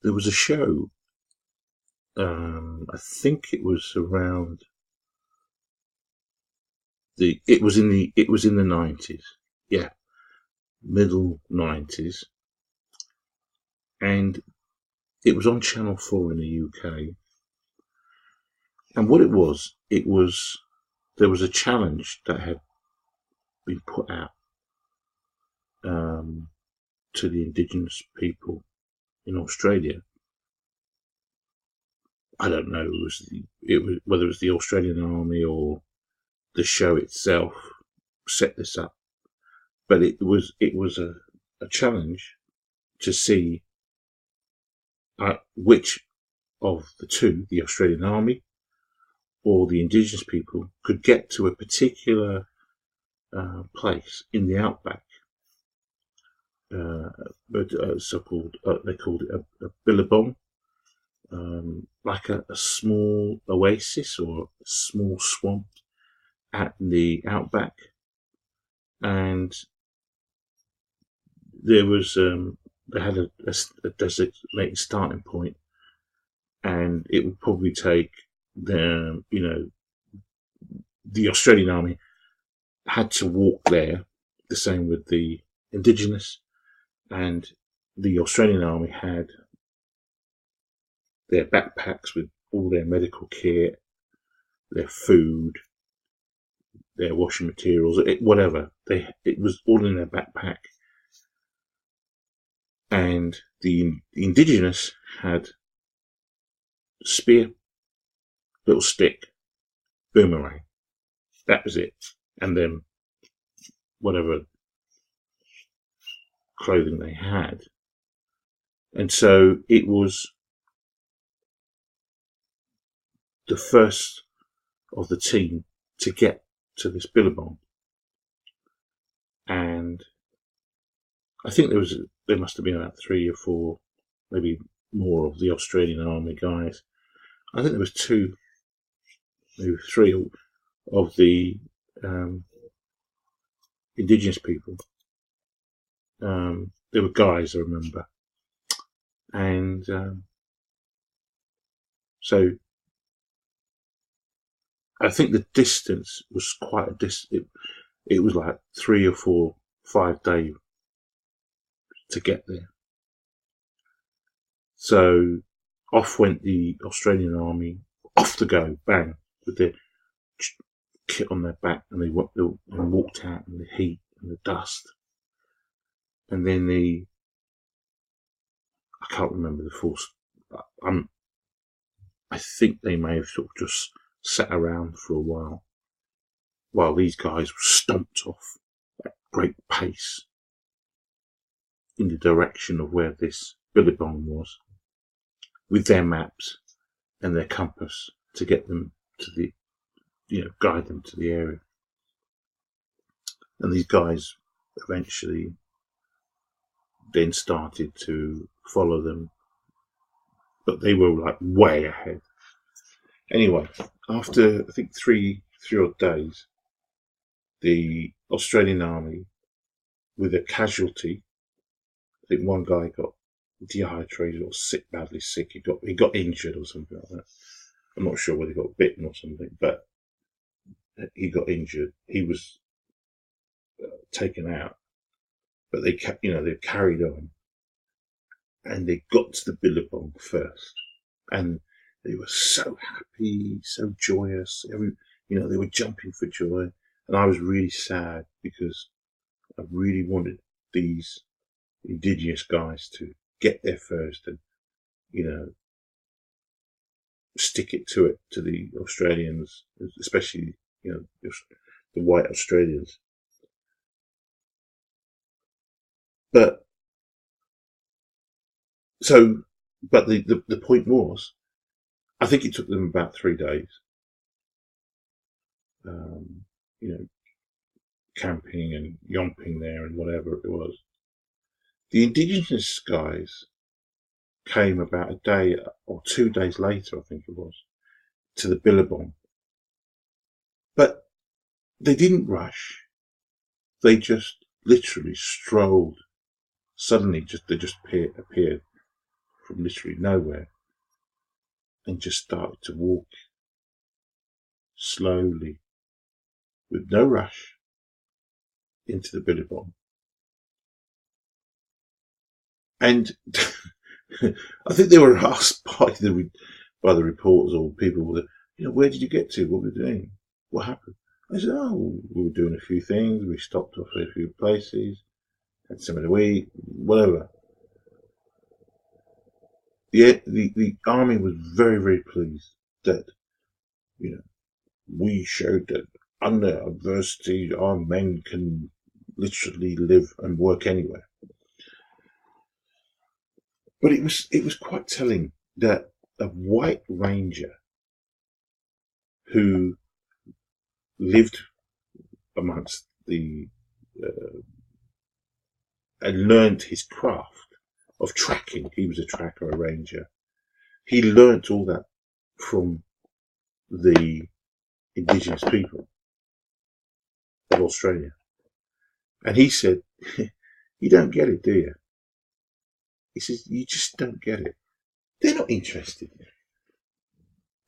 there was a show. I think it was around it was in the 90s. Yeah, middle 90s, and it was on Channel 4 in the UK. And what it was there was a challenge that had been put out um, to the indigenous people in Australia. I don't know whether it was the Australian Army or the show itself set this up, but it was a challenge to see which of the two, the Australian Army or the indigenous people, could get to a particular place in the outback. They called it a billabong, like a small oasis or a small swamp at the outback, and there was they had a designated starting point, and it would probably take the Australian Army had to walk there. The same with the Indigenous, and the Australian Army had their backpacks with all their medical kit, their food, their washing materials, whatever. It was all in their backpack. And the Indigenous had spear, little stick, boomerang. That was it. And then whatever clothing they had. And so it was the first of the team to get to this billabong. And I think there must have been about 3 or 4, maybe more, of the Australian Army guys. I think there was 2, maybe 3 of the Indigenous people. There were guys, I remember. And so I think the distance was quite a distance. It was like 3 or 4, 5 days to get there. So off went the Australian Army, off to go, bang, with their kit on their back, and they walked out in the heat and the dust. And then I can't remember the force. I think they may have sort of just sat around for a while these guys were stomped off at great pace in the direction of where this billabong was, with their maps and their compass to get them to guide them to the area. And these guys eventually then started to follow them, but they were like way ahead. Anyway, after I think three odd days, the Australian Army, with a casualty, I think one guy got dehydrated or badly sick. He got injured or something like that. I'm not sure whether he got bitten or something, but he got injured. He was taken out, but they carried on, and they got to the billabong first, and they were so happy, so joyous. They were jumping for joy, and I was really sad because I really wanted these Indigenous guys to get there first and, stick it to the Australians, especially, the white Australians. But the point was, I think it took them about 3 days, camping and yomping there and whatever it was. The Indigenous guys came about a day or 2 days later, I think it was, to the billabong. But they didn't rush. They just literally strolled. Suddenly, they just appeared from literally nowhere and just started to walk slowly, with no rush, into the Billabong. And I think they were asked by the reporters or people, where did you get to? What were you doing? What happened? I said, we were doing a few things. We stopped off at a few places, had something to eat, whatever. Yeah, the army was very, very pleased that, we showed that under adversity, our men can literally live and work anywhere. But it was quite telling that a white ranger who lived amongst and learnt his craft of tracking. He was a tracker, a ranger. He learnt all that from the indigenous people of Australia. And he said, you don't get it, do you? He says, you just don't get it. They're not interested.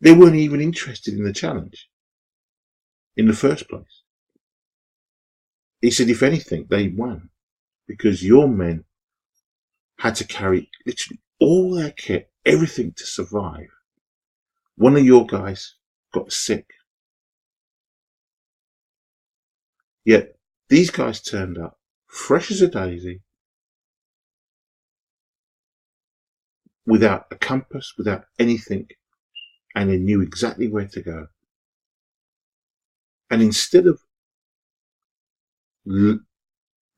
They weren't even interested in the challenge in the first place. He said, if anything, they won because your men had to carry literally all their kit, everything to survive. One of your guys got sick. Yet these guys turned up fresh as a daisy, without a compass, without anything, and they knew exactly where to go. And instead of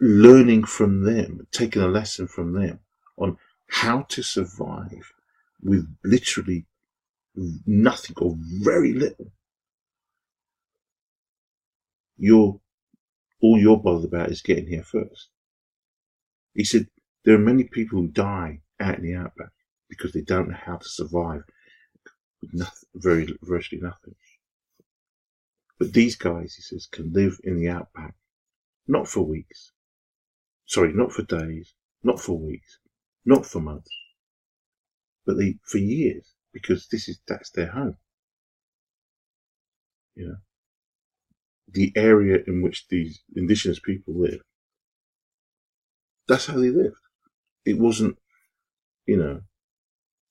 learning from them, taking a lesson from them on how to survive with literally nothing or very little, all you're bothered about is getting here first. He said there are many people who die out in the outback because they don't know how to survive with nothing, virtually nothing. But these guys, he says, can live in the outback, not for weeks, not for days, not for weeks, not for months, but for years, because that's their home. The area in which these indigenous people live, that's how they lived. It wasn't,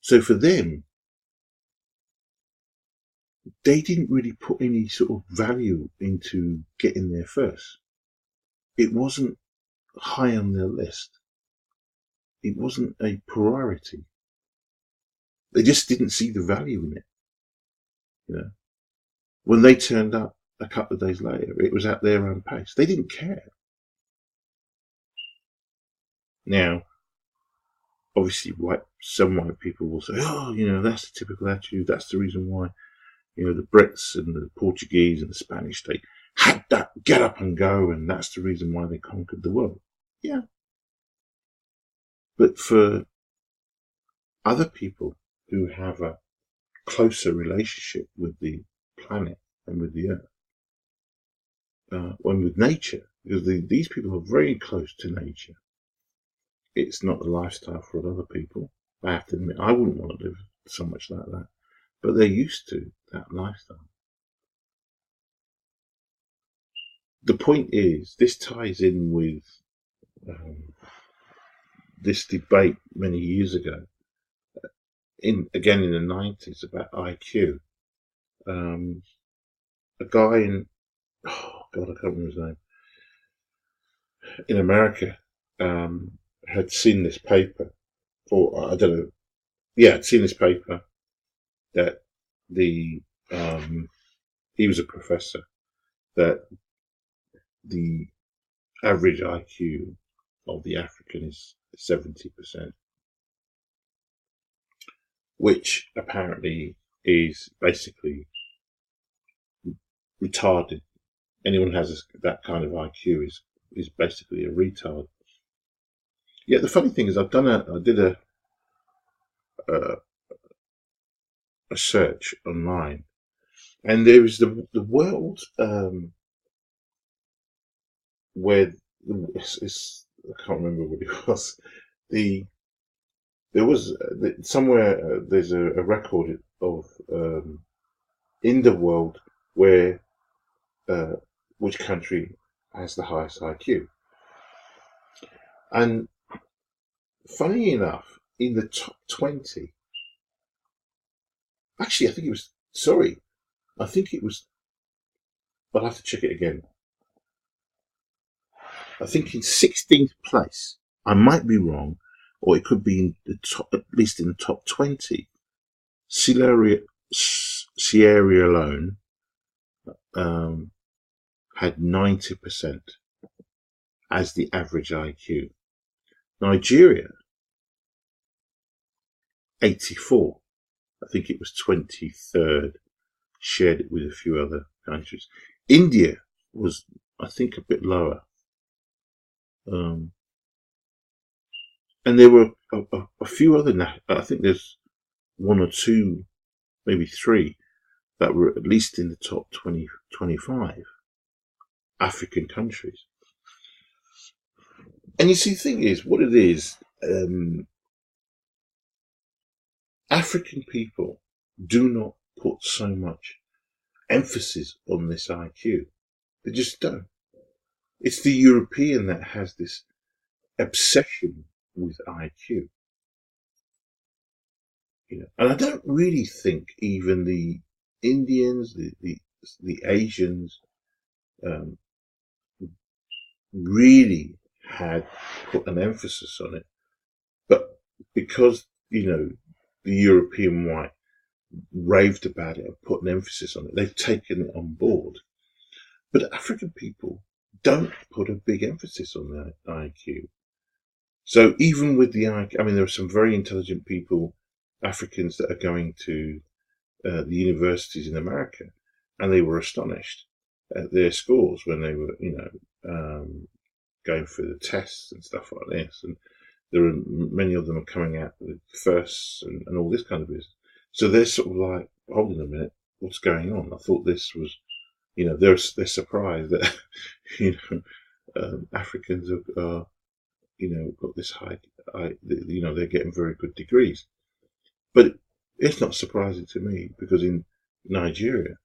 so for them, they didn't really put any sort of value into getting there first. It wasn't high on their list. It wasn't a priority. They just didn't see the value in it. When they turned up a couple of days later, it was at their own pace. They didn't care. Now, obviously, some white people will say, that's the typical attitude. That's the reason why, the Brits and the Portuguese and the Spanish, they had that get up and go, and that's the reason why they conquered the world. Yeah. But for other people who have a closer relationship with the planet and with the earth, and with nature, because these people are very close to nature. It's not the lifestyle for other people. I have to admit, I wouldn't want to live so much like that. But they're used to that lifestyle. The point is, this ties in with this debate many years ago, again in the 90s, about IQ. A guy I can't remember his name, in America, had seen this paper, or I don't know, had seen this paper that he was a professor, that the average IQ of the African is 70%, which apparently is basically retarded. Anyone who has that kind of IQ is basically a retard. Yet the funny thing is, I did a search online, and there is the world where I can't remember what it was. there was somewhere there's a record of in the world where which country has the highest IQ. And funny enough, in the top 20, actually, I think it was, sorry, I think it was, I'll have to check it again. I think in 16th place, I might be wrong, or it could be in the top, at least in the top 20. Sierra Leone had 90% as the average IQ. Nigeria, 84. I think it was 23rd, shared it with a few other countries. India was, I think, a bit lower. And there were a few other, I think there's one or two, maybe three, that were at least in the top 20, 25 African countries. And you see, the thing is, what it is, African people do not put so much emphasis on this IQ. They just don't. It's the European that has this obsession with IQ. And I don't really think even the Indians, the Asians, really had put an emphasis on it. But because, the European white raved about it and put an emphasis on it, they've taken it on board. But African people don't put a big emphasis on their IQ. So even with the IQ, I mean, there are some very intelligent people, Africans, that are going to the universities in America, and they were astonished at their scores when they were, going through the tests and stuff like this. And there are many of them are coming out with firsts and all this kind of business. So they're sort of like, hold on a minute, what's going on? I thought this was, they're surprised that, Africans are, got this high, they're getting very good degrees. But it's not surprising to me, because in Nigeria,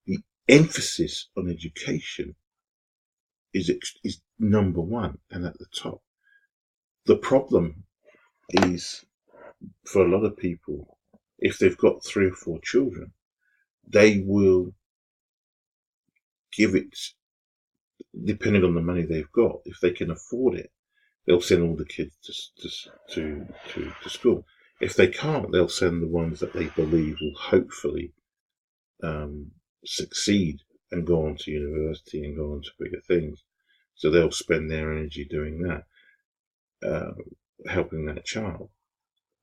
the emphasis on education is number one and at the top. The problem is, for a lot of people, if they've got 3 or 4 children, they will give it, depending on the money they've got. If they can afford it, they'll send all the kids to school. If they can't, they'll send the ones that they believe will hopefully succeed and go on to university and go on to bigger things. So they'll spend their energy doing that, helping that child.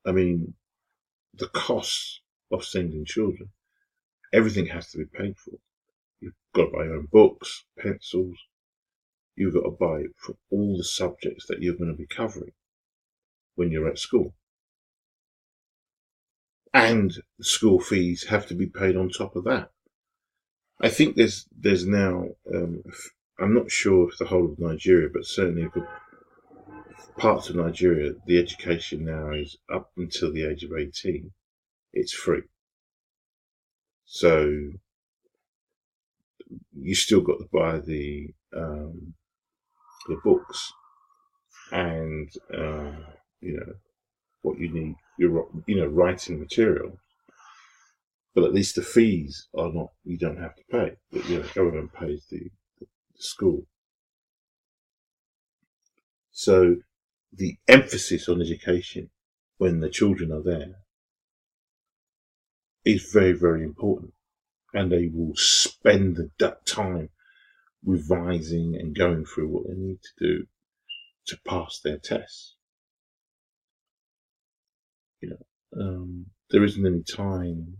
I mean, the costs of sending children, everything has to be paid for. You've got to buy your own books, pencils. You've got to buy it for all the subjects that you're going to be covering when you're at school. And the school fees have to be paid on top of that. I think there's now, I'm not sure if the whole of Nigeria, but certainly parts of Nigeria, the education now is up until the age of 18. It's free. So you still got to buy the books and what you need, your writing material. But at least the fees are not, you don't have to pay. The government pays the school. So the emphasis on education when the children are there is very, very important. And they will spend that time revising and going through what they need to do to pass their tests. There isn't any time,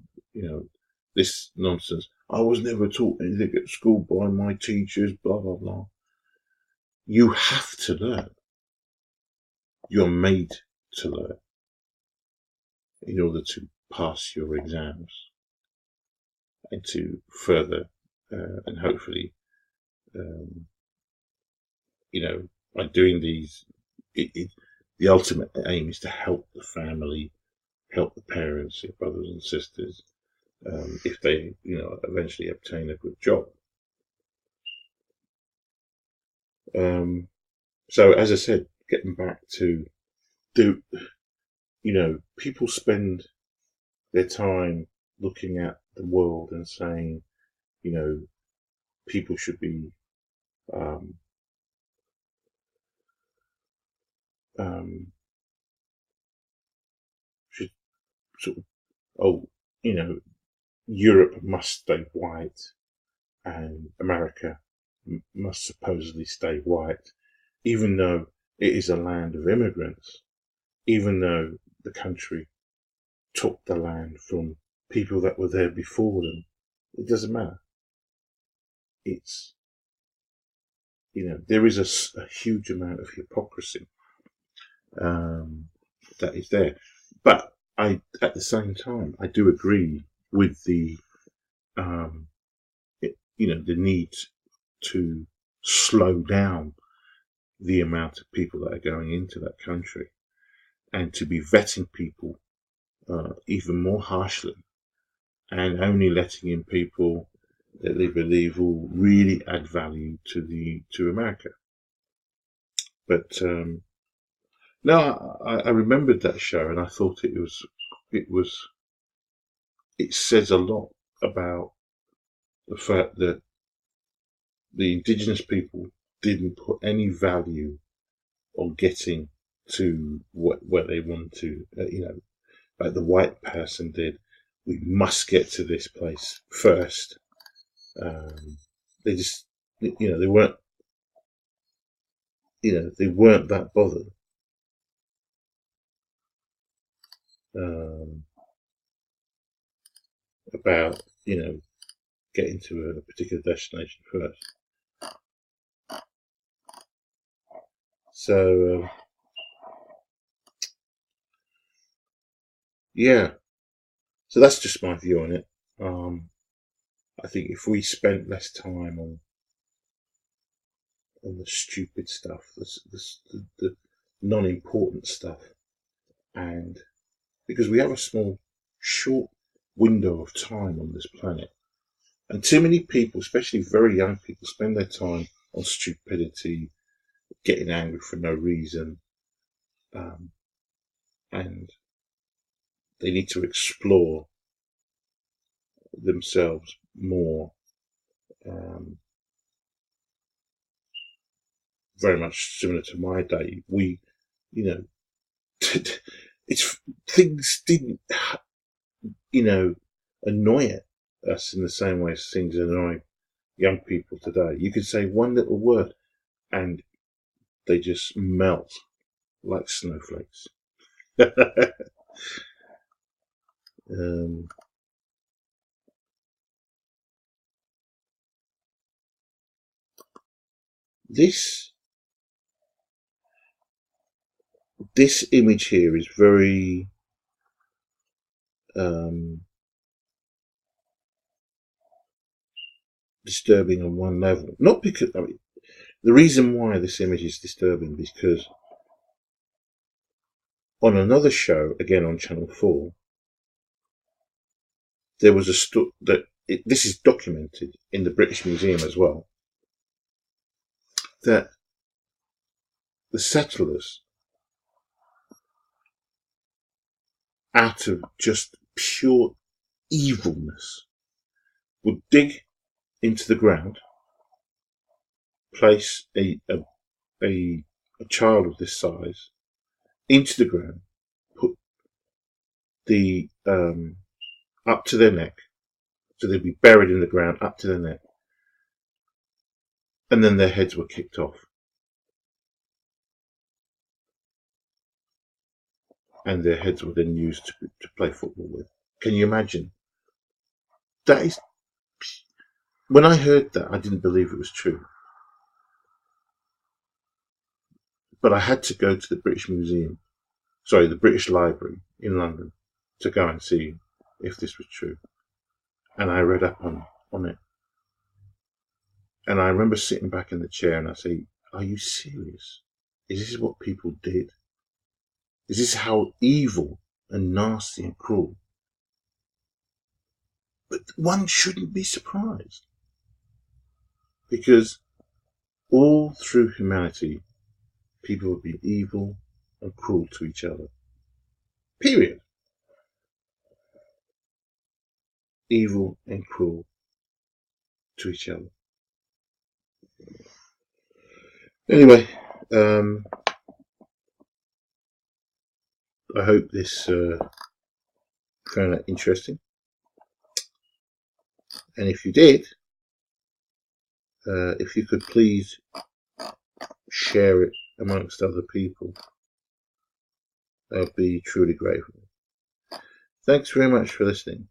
this nonsense. I was never taught anything at school by my teachers, blah, blah, blah. You have to learn. You're made to learn in order to pass your exams and to further and hopefully, by doing these, the ultimate aim is to help the family, help the parents, their brothers and sisters, if they, eventually obtain a good job. So as I said, getting back to people spend their time looking at the world and saying, people should be should sort of, Europe must stay white and America must supposedly stay white, even though it is a land of immigrants, even though the country took the land from people that were there before them. It doesn't matter. It's, there is a huge amount of hypocrisy that is there. But at the same time, I do agree with the need to slow down the amount of people that are going into that country and to be vetting people even more harshly and only letting in people that they believe will really add value to America. But no, I remembered that show and I thought it says a lot about the fact that the indigenous people didn't put any value on getting to where they want to, like the white person did. We must get to this place first. They just, they weren't, they weren't that bothered. About, getting to a particular destination first. So, yeah. So that's just my view on it. I think if we spent less time on the stupid stuff, the non-important stuff, and because we have a short window of time on this planet, and too many people, especially very young people, spend their time on stupidity, getting angry for no reason, and they need to explore themselves more. Very much similar to my day. We, it's things didn't, annoy us in the same way as things annoy young people today. You could say one little word and they just melt like snowflakes. This image here is very disturbing on one level. Not because, the reason why this image is disturbing is because on another show, again on Channel 4, there was this is documented in the British Museum as well, that the settlers, out of just pure evilness, would dig into the ground, place a child of this size into the ground, put the up to their neck, so they'd be buried in the ground up to their neck, and then their heads were kicked off, and their heads were then used to play football with. Can you imagine? That is, when I heard that, I didn't believe it was true. But I had to go to the British Museum, the British Library in London, to go and see if this was true. And I read up on it. And I remember sitting back in the chair and I say, are you serious? Is this what people did? Is this how evil and nasty and cruel? But one shouldn't be surprised, because all through humanity, people have been evil and cruel to each other. Period. Evil and cruel to each other. Anyway, I hope this found that interesting. And if you did, if you could please share it amongst other people, I'd be truly grateful. Thanks very much for listening.